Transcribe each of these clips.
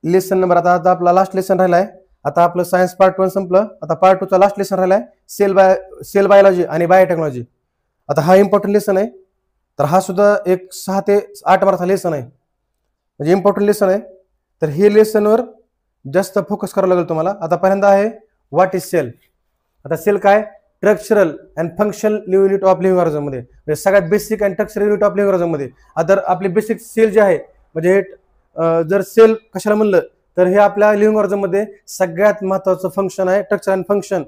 Lesson number आता आपला last lesson राहिलाय. आता आपलं सायन्स पार्ट 1 संपलं. आता पार्ट 2 चा लास्ट लेसन राहिलाय सेल बायोलॉजी आणि बायोटेक्नॉलॉजी. आता हा इम्पॉर्टंट लेसन आहे. तर हा सुद्धा एक 6 ते 8 मार्कचा लेसन आहे, म्हणजे इम्पॉर्टंट लेसन आहे. तर हे लेसनवर जास्त फोकस करावं लागेल तुम्हाला. आता पहिल्यांदा आहे व्हॉट इज सेल. आता सेल काय, structural and functional unit of living organism मध्ये, म्हणजे सगळ्यात basic and structural unit of living organism मध्ये. आता आपले बेसिक सेल जे आहे, म्हणजे जर सेल कशाला म्हणलं तर हे आपल्या लिव्हिंग ऑर्गॅनिझम मध्ये सगळ्यात महत्त्वाचं फंक्शन आहे, स्ट्रक्चर अँड फंक्शन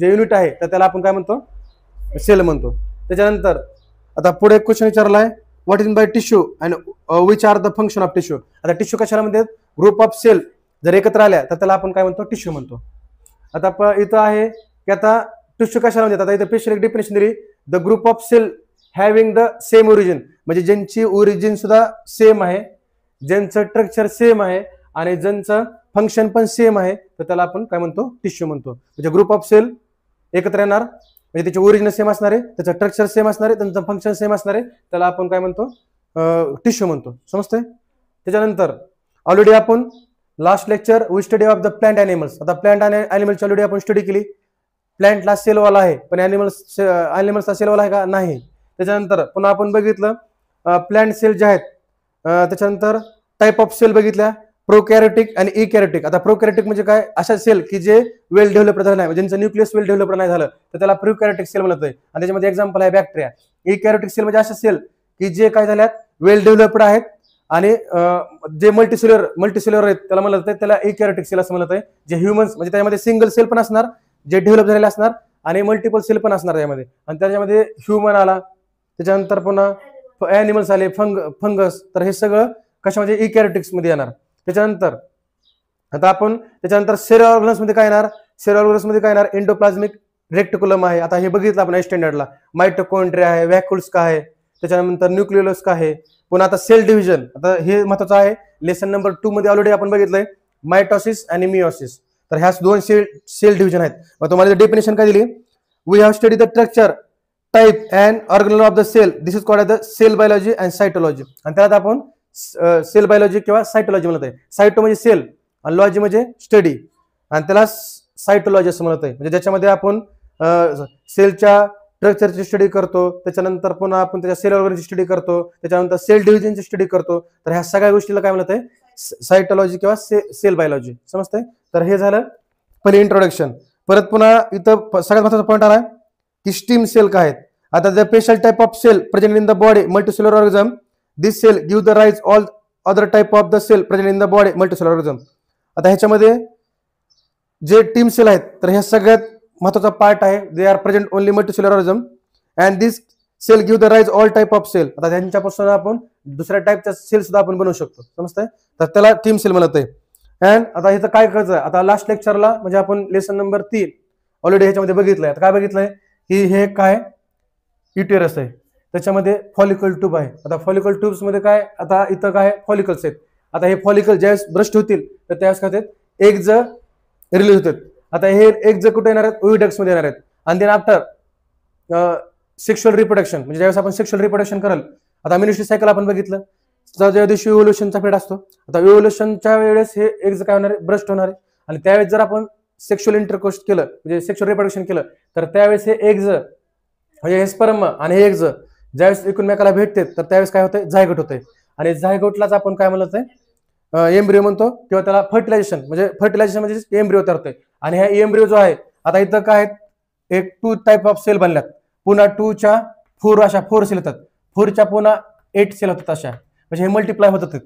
जे युनिट आहे तर त्याला आपण काय म्हणतो, सेल म्हणतो. त्याच्यानंतर आता पुढे क्वेश्चन विचारला आहे what is by tissue and which are the function of tissue. आता टिश्यू कशाला म्हणतात, ग्रुप ऑफ सेल जर एकत्र आल्या तर त्याला आपण काय म्हणतो, टिश्यू म्हणतो. आता इथं आहे की आता टिश्यू कशाला म्हणतात. आता इथं स्पेशल एक डेफिनेशन दिली, the group of cell having the same origin, म्हणजे ज्यांची ओरिजिन सुद्धा सेम आहे, ज्यांचं स्ट्रक्चर सेम आहे आणि ज्यांचं फंक्शन पण सेम आहे, तर त्याला आपण काय म्हणतो, टिश्यू म्हणतो. म्हणजे ग्रुप ऑफ सेल एकत्र येणार, म्हणजे त्याचे ओरिजिन सेम असणार आहे, त्याचं स्ट्रक्चर सेम असणार आहे, त्यांचं फंक्शन सेम असणार आहे, त्याला आपण काय म्हणतो, टिश्यू म्हणतो. समजतंय. त्याच्यानंतर ऑलरेडी आपण last lecture we study of the plant animals. आता प्लांट आणि अॅनिमल्सची ऑलरेडी आपण स्टडी केली. प्लांटला सेलवाला आहे पण अॅनिमल्सला सेलवाला आहे का, नाही. त्याच्यानंतर पुन्हा आपण बघितलं प्लांट सेल जे आहेत, त्याच्यानंतर टाइप ऑफ सेल बघितल्या, प्रोकॅरियोटिक आणि इकॅरियोटिक. आता प्रोकॅरियोटिक म्हणजे काय, अशा सेल की जे वेल डेव्हलप्ड झाले नाही, ज्यांचं न्यूक्लियस वेल डेव्हलप्ड नाही झालं, तर त्याला प्रोकॅरियोटिक सेल म्हणत आहे. आणि त्याच्यामध्ये एक्झाम्पल आहे बॅक्टेरिया. इकॅरियोटिक सेल म्हणजे अशा सेल की जे काय झाल्यात, वेल डेव्हलप्ड आहेत आणि जे मल्टीसेल्युलर आहेत त्याला म्हणत आहे, त्याला इकॅरियोटिक सेल असं म्हणत आहे. जे ह्युमन्स म्हणजे त्यामध्ये सिंगल सेल पण असणार, जे डेव्हलप झालेले असणार, आणि मल्टिपल सेल पण असणार त्यामध्ये. आणि त्याच्यामध्ये ह्युमन आला, त्याच्यानंतर पुन्हा ॲनिमल्स आले, फंगस, तर हे सगळं कशामध्ये, इकॅरियोटिक्स मध्ये येणार. त्याच्यानंतर आता आपण त्याच्यानंतर सेल ऑर्गन्स मध्ये काय येणार, सेल ऑर्गन्स मध्ये काय येणार, एंडोप्लाझ्मिक रेक्टिक्युलम आहे. आता हे बघितलं आपण स्टँडर्डला, मायटोकॉन्ड्रिया आहे, व्हॅक्युल्स काय आहे, त्याच्यानंतर न्यूक्लियोलस काय आहे. पुन्हा आता सेल डिव्हिजन, आता हे महत्वाचं आहे. लेसन नंबर 2 मध्ये ऑलरेडी आपण बघितलंय मायटोसिस आणि मियोसिस. तर ह्या दोन सेल डिव्हिजन आहेत. मग तुम्हाला डेफिनेशन काय दिली, we have study the structure type and organelle of the cell, this is called the cell biology and cytology. आणि त्यात आपण सेल बायोलॉजी किंवा सायटोलॉजी म्हणत आहे. सायटो म्हणजे सेल आणि लॉजी म्हणजे स्टडी, आणि त्याला सायटोलॉजी असं म्हणत आहे. म्हणजे ज्याच्यामध्ये आपण सेलच्या स्ट्रक्चरची स्टडी करतो, त्याच्यानंतर पुन्हा आपण त्याच्या सेल ऑर्गनची स्टडी करतो, त्याच्यानंतर सेल डिव्हिजनची स्टडी करतो. तर ह्या सगळ्या गोष्टीला काय म्हणत आहे, सायटोलॉजी किंवा सेल बायोलॉजी. समजतंय. तर हे झालं पहिले इंट्रोडक्शन. परत पुन्हा इथं सगळ्यात महत्त्वाचा पॉईंट आला की स्टीम सेल काय आहेत. आता the special type of cell present in the body multicellular organism, this cell give the rise all other type of the cell present in the body multicellular organism. आता ह्याच्यामध्ये जे team sale आहेत, तर ह्या सगळ्यात महत्त्वाचा पार्ट आहे, they are present only multicellular organism and this cell give the rise all type of cell. आता त्यांच्यापासून आपण दुसऱ्या टाइपच्या सेल सुद्धा आपण बनवू शकतो. समजतंय. तर त्याला टीम सेल म्हणत आहे. अँड आता इथं काय करायचं, आता लास्ट लेक्चरला म्हणजे आपण लेसन नंबर 3 ऑलरेडी ह्याच्यामध्ये बघितलंय. आता काय बघितलंय की हे काय युटेरस आहे, त्याच्यामध्ये फॉलिकल ट्यूब आहे. आता फॉलिकल ट्यूब्स मध्ये काय, आता इथं काय फॉलिकल्स आहेत. आता हे फॉलिकल ज्यावेळेस ब्रस्ट होतील तर त्यावेळेस काय होतात, एग्ज रिलीज होतात. आता हे एग्ज कुठे येणार आहेत, ओव्हिडक्ट्स मध्ये येणार आहेत. आणि देन आफ्टर सेक्शुअल रिप्रोडक्शन, म्हणजे ज्यावेळेस आपण सेक्शुअल रिप्रोडक्शन कराल, आता मिनिस्ट्री सायकल आपण बघितलं, ज्या दिवशी इव्होल्युशनचा पिरियड असतो. आता इव्होल्युशनच्या वेळेस हे एग्ज काय होणार आहे, ब्रस्ट होणार आहे. आणि त्यावेळेस जर आपण सेक्शुअल इंटरकोर्स केलं, म्हणजे सेक्शुअल रिप्रोडक्शन केलं, तर त्यावेळेस हे एग्ज म्हणजे हे स्पर्म आणि हे एग्ज ज्यावेळेस एकमेकाला भेटते, तर त्यावेळेस काय होतंय, झायगोट होतंय. आणि झायगोटलाच आपण काय म्हणत आहे, एम्ब्रिओ म्हणतो, किंवा त्याला फर्टिलायझेशन म्हणजे एम्ब्रिओ तयार होतंय. आणि हा एम्ब्रिओ जो आहे, आता इथं काय आहेत, एक 2 टाइप ऑफ सेल बनल्यात. पुन्हा 2च्या 4 अशा 4 सेल होतात, 4च्या पुन्हा 8 सेल होतात अशा, म्हणजे हे मल्टिप्लाय होतात.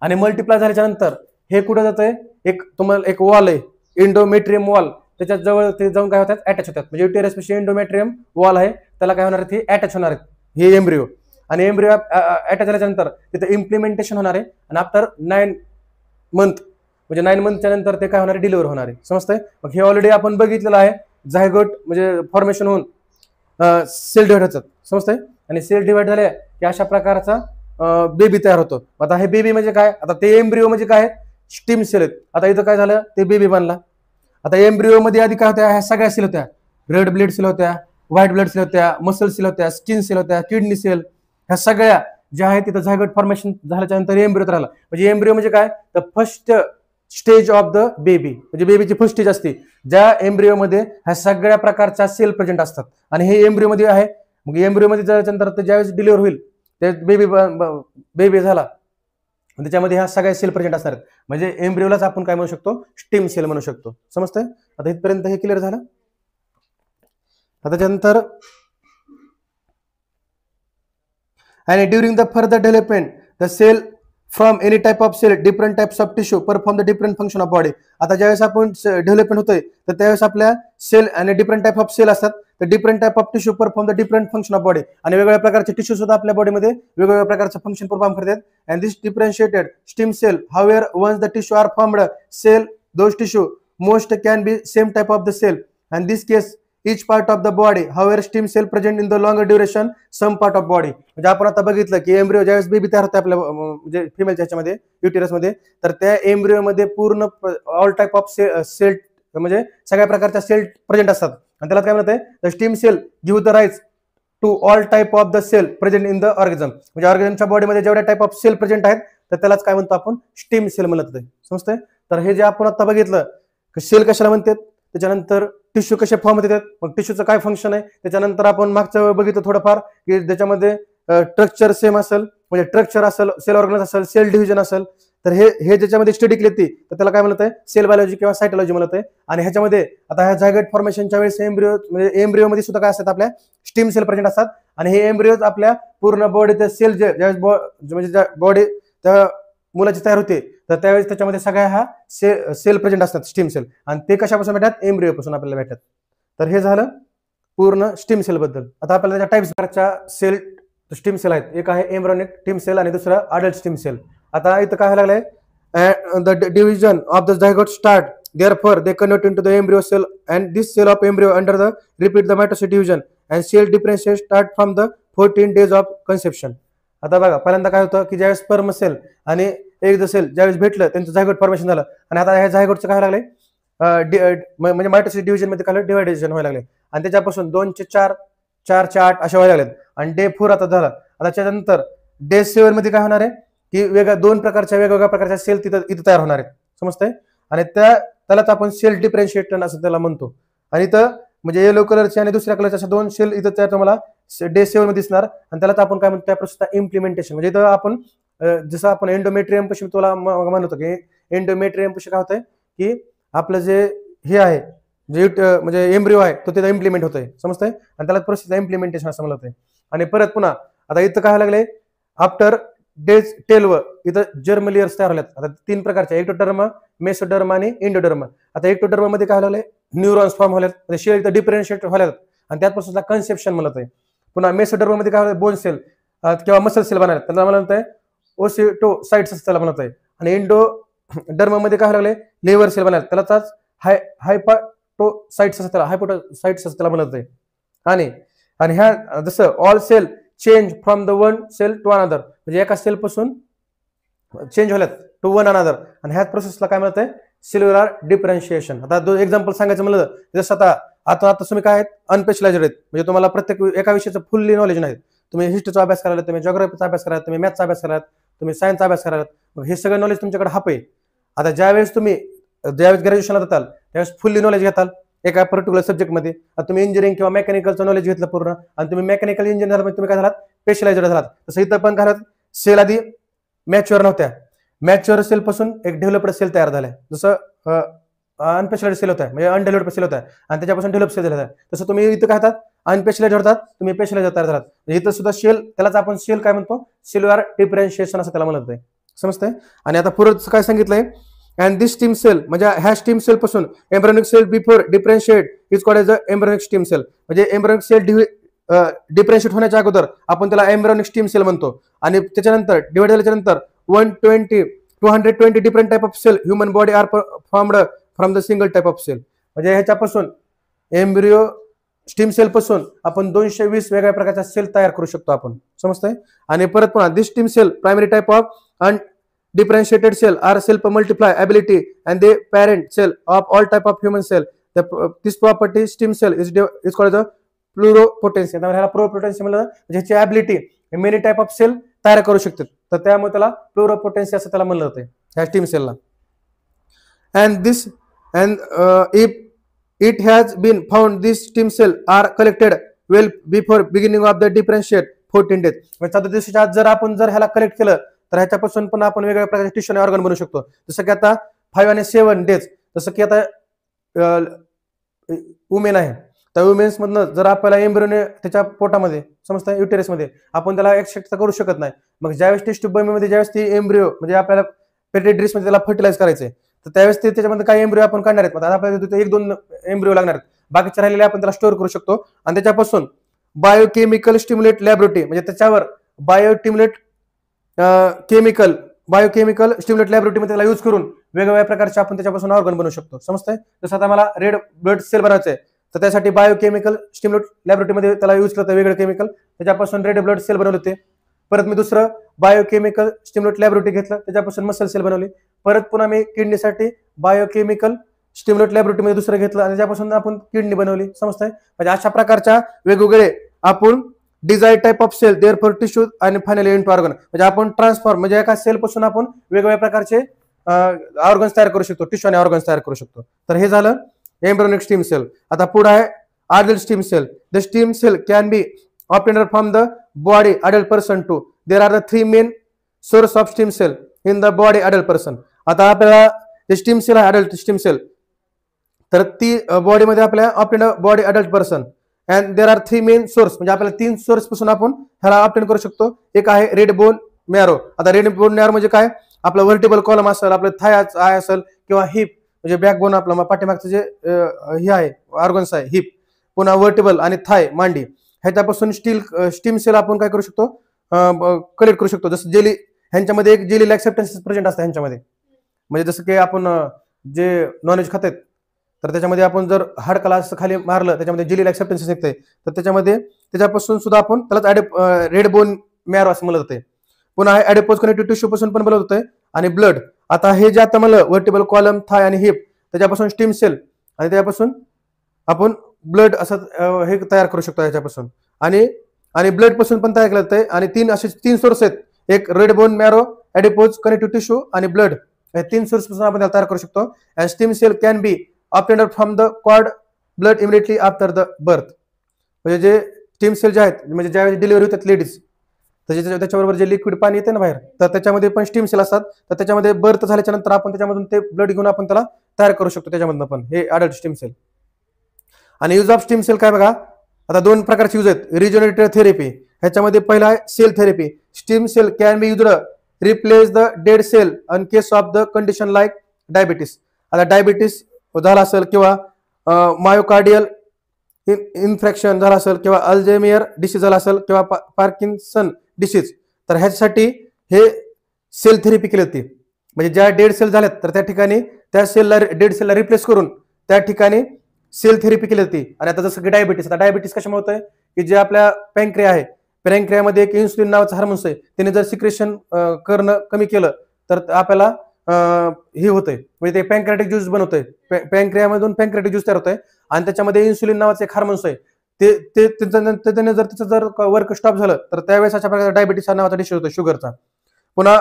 आणि मल्टिप्लाय झाल्याच्या नंतर हे कुठं जातंय, एक तुम्हाला एक वॉल आहे, एंडोमेट्रियम वॉल, त्याच्यात जवळ ते जाऊन काय होतात, अटॅच होतात. म्हणजे युटेरस पेशी एंडोमेट्रियम वॉल आहे, त्याला काय होणार आहे, ते अटॅच होणार आहेत हे एम्ब्रिओ. आणि एम्ब्रिओ अटॅच झाल्याच्या नंतर तिथे इम्प्लिमेंटेशन होणार आहे. आणि आफ्टर 9 मंथ म्हणजे 9 मंथच्या नंतर ते काय होणार आहे, डिलिव्हर होणार आहे. समजतंय. मग हे ऑलरेडी आपण बघितलेलं आहे, झायगोट म्हणजे फॉर्मेशन होऊन सेल डिवाइड होतात. समजतंय. आणि सेल डिवाइड झाले की अशा प्रकारचा बेबी तयार होतो. आता हे बेबी म्हणजे काय, आता ते एम्ब्रिओ म्हणजे काय, स्टीम सेल आहेत. आता इथं काय झालं, ते बेबी बनला. आता एम्ब्रिओ मध्ये आधी काय होत्या, ह्या सगळ्या सेल होत्या, रेड ब्लड सेल होत्या, व्हाईट ब्लड सेल होत्या, मसल सेल होत्या, स्किन सेल होत्या, किडनी सेल, ह्या सगळ्या जे आहे तिथं झायगोट फॉर्मेशन झाल्याच्या नंतर एम्ब्रिओ राहिला. म्हणजे एम्ब्रिओ म्हणजे काय, तर first stage of the baby, म्हणजे बेबीची फर्स्ट स्टेज असते, ज्या एम्ब्रिओमध्ये ह्या सगळ्या प्रकारच्या सेल प्रेझेंट असतात. आणि हे एम्ब्रिओ मध्ये आहे. मग एम्ब्रिओ मध्ये जायच्यानंतर ज्यावेळेस डिलिव्हर होईल, ते बेबी झाला, त्याच्यामध्ये ह्या सगळ्या सेल प्रेझेंट असणार आहेत. म्हणजे एम्ब्रिओलाच आपण काय म्हणू शकतो, स्टेम सेल म्हणू शकतो. समजतंय? आता इथपर्यंत हे क्लिअर झालं. आता त्याच्यानंतर आणि during the further development the cell from any type of cell different types of tissue perform the different function of body. आता ज्यावेळेस आपण डेव्हलपमेंट होतोय, तर त्यावेळेस आपल्या सेल आणि डिफरंट टाइप ऑफ सेल असतात, तर different type of tissue perform the different function of body. आणि वेगवेगळ्या प्रकारचे टिश्यू सुद्धा आपल्या बॉडीमध्ये वेगवेगळ्या प्रकारचे फंक्शन परफॉर्म करतात. And this differentiated stem cell however once the tissue are formed cell those tissue most can be same type of the cell and this case each part of the body however stem cell present in the longer duration some part of body. म्हणजे आपण आता बघितलं की embryo ज्यावेळेस baby तयार होते आपल्या म्हणजे फिमेलच्या ह्याच्यामध्ये युटेरस मध्ये, तर त्या एम्ब्रिओ मध्ये पूर्ण ऑल टाइप ऑफ सेल म्हणजे सगळ्या प्रकारच्या सेल प्रेझेंट असतात. आणि त्याला काय म्हणतात, the stem cell give the rights to all type of the cell present in the organism. म्हणजे ऑर्गॅनिझमच्या बॉडीमध्ये जेवढ्या टाइप ऑफ सेल प्रेझेंट आहेत, तर त्यालाच काय म्हणतो आपण, स्टेम सेल म्हणत. समजतंय? तर हे जे आपण आता बघितलं सेल कशाला म्हणतात, त्याच्यानंतर टिश्यू कसे फॉर्म होतात, मग टिश्यूचं काय फंक्शन आहे, त्याच्यानंतर आपण मागचं बघितलं थोडंफार की त्याच्यामध्ये स्ट्रक्चर सेम असेल, म्हणजे स्ट्रक्चर असेल, सेल ऑर्गन असेल, सेल डिव्हिजन असेल, तर हे ज्याच्यामध्ये स्टडी केली ती, तर त्याला काय म्हणत आहे, सेल बायोलॉजी किंवा सायटॉलॉजी म्हणत आहे. आणि ह्याच्यामध्ये आता ह्या झायगोट फॉर्मेशनच्या वेळेस एम्ब्रिओ म्हणजे एम्ब्रिओ मध्ये सुद्धा काय असतात, आपल्या स्टेम सेल प्रेझेंट असतात. आणि हे एम्ब्रिओज आपल्या पूर्ण बॉडीचे सेल म्हणजे बॉडी त्या मुलाची तयार होते, तर त्यावेळेस त्याच्यामध्ये सगळ्या हा सेल प्रेझेंट असतात, स्टेम सेल. आणि ते कशापासून भेटतात, एम्ब्रिओ पासून आपल्याला भेटतात. तर हे झालं पूर्ण स्टेम सेल बद्दल. आता आपल्याला त्याच्या टाइप्स प्रकारच्या सेल स्टेम सेल आहेत. एक आहे एम्ब्रियोनिक स्टेम सेल आणि दुसरा अडल्ट स्टेम सेल. आता इथं काय लागलंय, the division of the zygote start therefore they convert into the embryo cell and this cell of embryo under the repeat the mitosis division and cell differentiation start from the 14 days of conception. आता बघा पहिल्यांदा काय होतं की ज्यावेळेस sperm sale आणि egg sale ज्यावेळेस भेटलं त्यांचं झायगोट फॉर्मेशन झालं. आणि आता ह्या झायगोटचं काय लागलंय, म्हणजे मायटोसिस डिव्हिजन मध्ये काय डिवायडेशन व्हायला लागले. आणि त्याच्यापासून 2 चे 4, 4 चे 8 अशा व्हायला लागलेत. आणि डे 4 आता झाला. आता त्याच्यानंतर डे 7 मध्ये काय होणार आहे की वेगवेगळ्या वेगवेगळ्या प्रकारच्या सेल इथं तयार होणार आहेत. समजतंय? आणि त्यालाच आपण सेल डिफरन्शिएशन असं त्याला म्हणतो. आणि इथं म्हणजे येलो कलरचे आणि दुसऱ्या कलरचे अशा 2 सेल इथं त्या तुम्हाला डे 7 मध्ये दिसणार. आणि त्यालाच आपण काय म्हणतो, त्या प्रोसेसचा इम्प्लिमेंटेशन. म्हणजे इथं आपण जसं आपण एंडोमेट्रियम पशी तुला म्हणतो की एंडोमेट्रियम पशी काय होतंय की आपलं जे हे आहे जे म्हणजे एम्ब्रिओ आहे तो तिथं इम्प्लिमेंट होतोय. समजतंय? आणि त्याला प्रोसेसचा इम्प्लिमेंटेशन असं म्हणत आहे. आणि परत पुन्हा आता इथं काय लागले, आफ्टर डेज 12 इथं जर्म लेयर्स तयार झाल्यात. आता 3 प्रकारचे, एक्टोडर्म, मेसोडर्म आणि इंडोडर्म. आता एक्टोडर्म मध्ये काय लागले, न्यूरॉन्स फॉर्म व्हायला, सेल इथं डिफरन्शिएट व्हायला आणि त्यात प्रोसेसला कन्सेप्शन म्हणत आहे. पुन्हा मेसोडर्म मध्ये काय बोन सेल किंवा मसल सेल बनायला, त्याला म्हणत आहे ओसिटोसाइट्स त्याला म्हणत आहे. आणि इंडोडर्म मध्ये काय लागले, लिव्हर सेल बनायला, त्यालाच हायपाटोसाइट्स त्याला हायपोटोसाइट्स त्याला म्हणत आहे. आणि ह्या जसं all cell change from the one cell to another, म्हणजे एका सेल पासून चेंज व्हायला टू वन अनदर. आणि ह्याच प्रोसेसला काय म्हणत आहे, सेल्युलर डिफरन्शिएशन. आता 2 एक्झाम्पल सांगायचं म्हणलं, जसं आता तुम्ही काय आहेत, अनस्पेशलाइज्ड आहेत, म्हणजे तुम्हाला प्रत्येक एका विषयाचं फुल्ली नॉलेज नाही. तुम्ही हिस्ट्रीचा अभ्यास करायला, तुम्ही जिओग्राफीचा अभ्यास करायला, तुम्ही मॅथचा अभ्यास करायला, तुम्ही सायन्सचा अभ्यास करायला, मग हे सगळं नॉलेज तुमच्याकडे हाप आहे. आता ज्यावेळेस ग्रॅज्युएशनला जाताल त्यावेळेस फुल्ली नॉलेज घेताल एका पर्टिक्युलर सब्जेक्टमध्ये. आता तुम्ही इंजिनिअरिंग किंवा मेकॅनिकलचं नॉलेज घेतलं पूर्ण, आणि तुम्ही मेकॅनिकल इंजिनियर मध्ये तुम्ही काय झालात, स्पेशलाइज्ड झालात. तसं इथं पण काय सेल आधी मॅच्युअर नव्हत्या, मॅच्युअर सेल पासून एक डेव्हलप्ड सेल तयार झालाय. जसं अनस्पेशलाइज्ड सेल होता, म्हणजे अनडेव्हलप्ड सेल होता, आणि त्याच्यापासून डेव्हलप सेल झाला. तसं तुम्ही इथं काय होतात, अनस्पेशलाइज्ड होतात, तुम्ही स्पेशलाइज्ड तयार झालात. इथं सुद्धा सेल, त्यालाच आपण सेल काय म्हणतो, सेल्युलर डिफरन्शिएशन असं त्याला म्हणत आहे. समजतंय? आणि आता पुढे काय सांगितलंय, अँड दिस स्टेम सेल, म्हणजे ह्या स्टेम सेल पासून embryonic cell before differentiate is called as embryonic stem cell. म्हणजे एम्ब्रियोनिक सेल डिफरन्शिएट होण्याच्या अगोदर आपण त्याला एम्ब्रियोनिक स्टेम सेल म्हणतो. आणि त्याच्यानंतर डिवाइड झाल्याच्या नंतर 120 different type of cell human body are formed from the single type of cell. म्हणजे ह्याच्यापासून एम्ब्रियो स्टेम सेल पासून आपण 220 वेगळ्या प्रकारच्या सेल तयार करू शकतो आपण. समजतंय? आणि परत पुन्हा this stem cell primary type of differentiated cell are self multiply ability and the parent cell of all type of human cell. This property stem cell is called the pluripotency. ह्याला pluripotency म्हणलं, ह्याची ability many type of cell तयार करू शकतात. तर त्यामुळे त्याला प्लुरोपोटेन्सी असं त्याला म्हणलं जातं ह्या स्टीम सेलला. And this and if it has been found this stem cell are collected well before beginning of the differentiate 14 days. म्हणजे 14 दिवसाच्या आत जर ह्याला कलेक्ट केलं तर ह्याच्यापासून पण आपण वेगवेगळ्या प्रकारचे टिश्यू आणि ऑर्गन बनवू शकतो. जसं की आता 5 आणि 7 days, जसं की आता वुमेन आहे, त्या वुमेन्स मधनं जर आपल्याला एम्ब्रियोने त्याच्या पोटामध्ये समजतं युटेरसमध्ये आपण त्याला एक्सट्रॅक्ट करू शकत नाही. मग ज्यावेळेस टेस्ट ट्यूबमध्ये ज्यावेळेस ती एम्ब्रियो म्हणजे आपल्याला पेडिट्रीस मध्ये त्याला फर्टिलाइज करायचंय तर त्यावेळेस ते त्याच्यामध्ये काही एम्ब्रियो आपण काढणार आहेत. आता आपल्याला 1-2 एम्ब्रियो लागणार आहेत, बाकीचे राहिलेले आपण त्याला स्टोअर करू शकतो. आणि त्याच्यापासून बायोकेमिकल स्टिम्युलेट लॅबोरेटरी म्हणजे त्याच्यावर बायोकेमिकल स्टिम्युलेट लॅबोरेटरीमध्ये त्याला यूज करून वेगवेगळ्या प्रकारचे आपण त्याच्यापासून ऑर्गन बनवू शकतो. समजतंय? जसं आता मला रेड ब्लड सेल बनवायचं आहे तर त्यासाठी बायोकेमिकल स्टिम्युलेट लॅबोरेटरीमध्ये त्याला यूज करतं वेगळं केमिकल, त्याच्यापासून रेड ब्लड सेल बनवले ते. परत मी दुसरं बायोकेमिकल स्टिम्युलेट लॅबोरेटरी घेतलं, त्याच्यापासून मसल सेल बनवली. परत पुन्हा मी किडनीसाठी बायोकेमिकल स्टिम्युलेट लॅबोरेटरीमध्ये दुसरं घेतलं आणि त्याच्यापासून आपण किडनी बनवली. समजतंय? म्हणजे अशा प्रकारच्या वेगवेगळे आपण desire type of cell there for tissue आणि फायनली इनटू ऑर्गन म्हणजे आपण ट्रान्सफॉर्म म्हणजे एका सेल पासून आपण वेगवेगळ्या प्रकारचे ऑर्गन्स तयार करू शकतो, टिश्यू आणि ऑर्गन्स तयार करू शकतो. तर हे झालं एम्ब्रियोनिक स्टीम सेल. आता पुढे आहे adult stem cell. The stem cell can be obtained from the body adult person too. There are the 3 main source of stem cell in the body adult person. आता आपल्याला जे steam sale आहे adult stem cell तर ती body मध्ये आपल्याला obtained body adult person and there are 3 main source म्हणजे आपल्याला 3 सोर्स पासून आपण ह्याला ऑब्टेन करू शकतो. एक आहे रेड बोन मॅरो. आता रेड बोन मॅरो म्हणजे काय, आपला व्हर्टिबल कॉलम असेल, आपलं थाय असेल किंवा हिप म्हणजे बॅकबोन आपला पाठीमागचं जे हे आहे ऑर्गन्स आहे हिप, पुन्हा व्हर्टिबल आणि थाय मांडी, ह्याच्यापासून स्टीम सेल आपण काय करू शकतो कलेक्ट करू शकतो. जसं जेली ह्यांच्यामध्ये एक जेली ऍक्सेप्टन्स प्रेझेंट असतं ह्यांच्यामध्ये. म्हणजे जसं की आपण जे नॉनव्हेज खातात तर त्याच्यामध्ये आपण जर हाडकाला असं खाली मारलं त्याच्यामध्ये जेली ऍक्सेप्टन्स निघते तर त्याच्यापासून सुद्धा आपण त्याला रेड बोन मॅरो असं म्हणलं जाते. पुन्हा ऍडिपोज कनेक्टिव्ह टिश्यू पासून पण बनवलं होतंय. आणि ब्लड, आता हे जे आता म्हणलं व्हर्टिबल कॉलम थाय आणि हिप त्याच्यापासून स्टीम सेल आणि त्याच्यापासून आपण ब्लड असं हे तयार करू शकतो याच्यापासून. आणि ब्लड पासून पण तयार केलं जातंय. आणि 3 सोर्स आहेत, एक red bone marrow, adipose connective tissue आणि ब्लड. हे 3 सोर्स पासून आपण तयार करू शकतो. And stem cell can be obtained from the cord blood immediately after the birth. म्हणजे जे स्टीम सेल जे आहेत म्हणजे ज्यावेळेस डिलिव्हरी होतात लेडीज त्याच्याबरोबर जे लिक्विड पाणी येते ना बाहेर तर त्याच्यामध्ये पण स्टीम सेल असतात. तर त्याच्यामध्ये बर्थ झाल्याच्या नंतर आपण त्याच्यामधून ते ब्लड घेऊन आपण त्याला तयार करू शकतो त्याच्यामधून पण हे अडल्ट स्टीम सेल. आणि यूज ऑफ स्टीम सेल काय बघा, आता 2 प्रकारचे यूज आहेत. रिजनरेटिव्ह थेरपी, ह्याच्यामध्ये पहिला आहे cell therapy. Stem cell can be used replace the dead cell in case of the condition like diabetes. आता डायबिटीस झाला असेल किंवा मायोकार्डियल इन्फेक्शन झाला असेल किंवा अल्झायमर डिसीज झाला असेल किंवा पार्किन्सन डिसीज तर ह्याच्यासाठी हे सेल थेरपी केली होती. म्हणजे ज्या डेड सेल झाल्यात तर त्या ठिकाणी त्या सेलला डेड सेलला रिप्लेस करून त्या ठिकाणी सेल थेरपी केली होती. आणि आता जसं की डायबिटीस, आता डायबिटीस कशामुळे होतंय की जे आपल्या पॅनक्रिया आहे, पॅनक्रियामध्ये एक इन्सुलिन नावाचं हार्मोन्स आहे, त्याने जर सिक्रेशन करणं कमी केलं तर आपल्याला हे होतंय म्हणजे ते पॅनक्रियाटिक ज्यूस बनवतंय, पॅनक्रियामधून पॅनक्रियाटिक ज्यूस तयार होतंय. आणि त्याच्यामध्ये इन्सुलिन नावाचं एक हार्मोन्स आहे त्याने जर वर्क स्टॉप झालं तर त्यावेळेस अशा प्रकारे डायबिटीस नावाचा डिसीज होतो शुगरचा. पुन्हा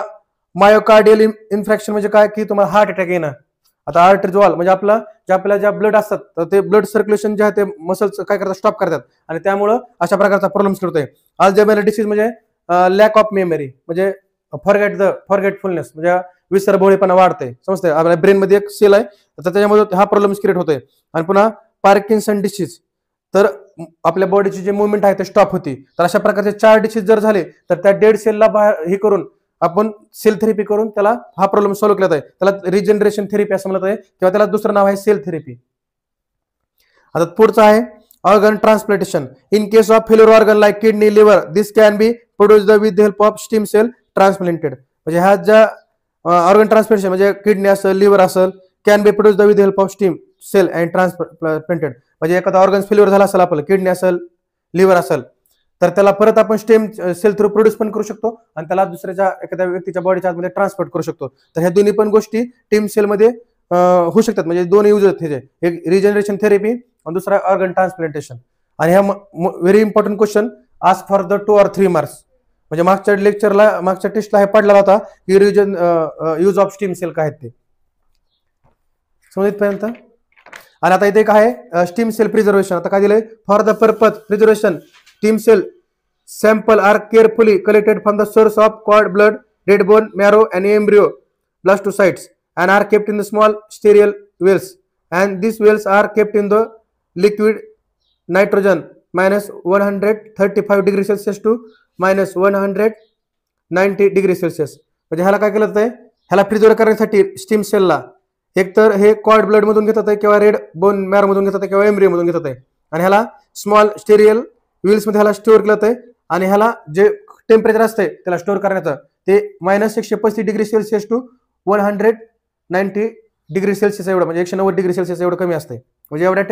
मायोकार्डियल इन्फ्रॅक्शन म्हणजे काय की तुम्हाला हार्ट अटॅक येणं. आता आर्टरी वॉल म्हणजे आपल्या ज्या ब्लड असतात तर ते ब्लड सर्क्युलेशन जे आहे ते मसल्स काय करतात स्टॉप करतात आणि त्यामुळं अशा प्रकारचा प्रॉब्लेम होतोय. अल्झायमर डिसीज म्हणजे लॅक ऑफ मेमरी म्हणजे फॉरगेटफुलनेस म्हणजे विसरभोळेपणा वाढते. समजते आपल्या ब्रेन मध्ये एक सेल आहे तर त्याच्यामध्ये हा प्रॉब्लेम क्रिएट होतोय. आणि पुन्हा पार्किन्सन डिसीज तर आपल्या बॉडीची जे मुवमेंट आहे ते स्टॉप होती. तर अशा प्रकारचे 4 डिसीज जर झाले तर त्या डेड सेलला हे करून आपण सेल थेरपी करून त्याला हा प्रॉब्लेम सॉल्व्ह केला जाते. त्याला रिजनरेशन थेरपी असं म्हणत आहे किंवा त्याला दुसरं नाव आहे सेल थेरपी. आता पुढचं आहे organ transplantation. In case of failure organ like kidney liver this can be produced with help of stem cell transplanted. म्हणजे ह्या ज्या ऑर्गन ट्रान्सप्लांटेशन म्हणजे किडनी असेल लिव्हर असेल can be produced with help of stem cell and transplanted. म्हणजे एखादा organ failure झाला असेल आपलं किडनी असेल लिव्हर असेल तर त्याला परत आपण स्टेम सेल थ्रू प्रोड्यूस पण करू शकतो आणि त्याला दुसऱ्याच्या एखाद्या व्यक्तीच्या बॉडीच्या आतमध्ये ट्रान्सपोर्ट करू शकतो. तर ह्या दोन्ही पण गोष्टी टीम सेलमध्ये होऊ शकतात. म्हणजे 2 यूज आहेत ह्याचे, एक रिजनरेशन थेरपी आणि दुसरा ऑर्गन ट्रान्सप्लांटेशन. आणि ह्या very important question ask for the 2 or 3 marks. म्हणजे मागच्या लेक्चरला मागच्या टेस्टला हे पडलेला होता की reason use of stem cell काय आहेत ते समजतपर्यंत. आणि आता इथे काय आहे स्टीम सेल प्रिझर्वेशन. आता काय दिलंय for the purpose preservation stem cell sample are carefully collected from the source of cord blood dead bone marrow and embryo blastocytes and are kept in the small sterile wells, and these wells are kept in the liquid nitrogen minus 135 degree Celsius to minus 190 degree Celsius. म्हणजे ह्याला काय केलं जातंय ह्याला preserve करण्यासाठी steam सेलला एक तर हे कॉर्ड ब्लड मधून घेतात आहे किंवा रेड बोन मॅरो मधून घेतात आहे किंवा एम्ब्रियो मधून घेतात आहे आणि ह्याला स्मॉल स्टेरियल व्हील्स मध्ये ह्याला स्टोअर केलं जातंय आणि ह्याला जे टेम्परेचर असतंय त्याला स्टोअर करण्याचं ते -135 degree Celsius to 190 degree Celsius एवढं म्हणजे 190 डिग्री सेल्सिअस एवढं कमी असते म्हणजे एवढ्या